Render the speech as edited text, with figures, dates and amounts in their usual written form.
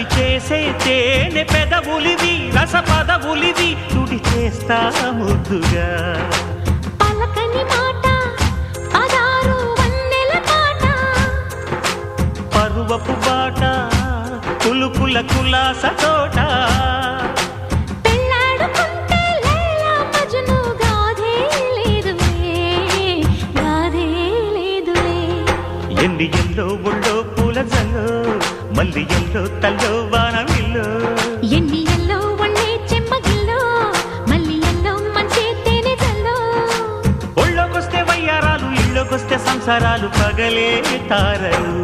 రతి చేసే తేనె పెదవులివి రస పదవులివి తుడి చేస్తా ముద్దుగా పలకని మాట పదారు వన్నెల పాట పరువపు బాట కులుకుల కులాస తోట పెళ్ళాడుకుంటే లైలా మజ్ను గాథే లేదులే గాథే లేదులే ఎన్ని ఎల్లో ఒళ్ళో పూల జల్లో మల్లి ఎల్లో తల్లో వానవిల్లో ఎన్ని ఎల్లో ఒళ్ళే చెమ్మగిల్లో మల్లి ఎల్లో మంచి తేనె జల్లో ఒళ్ళోకొస్తే వయ్యారాలు ఇళ్ళోకొస్తే సంసారాలు పగలే తారలు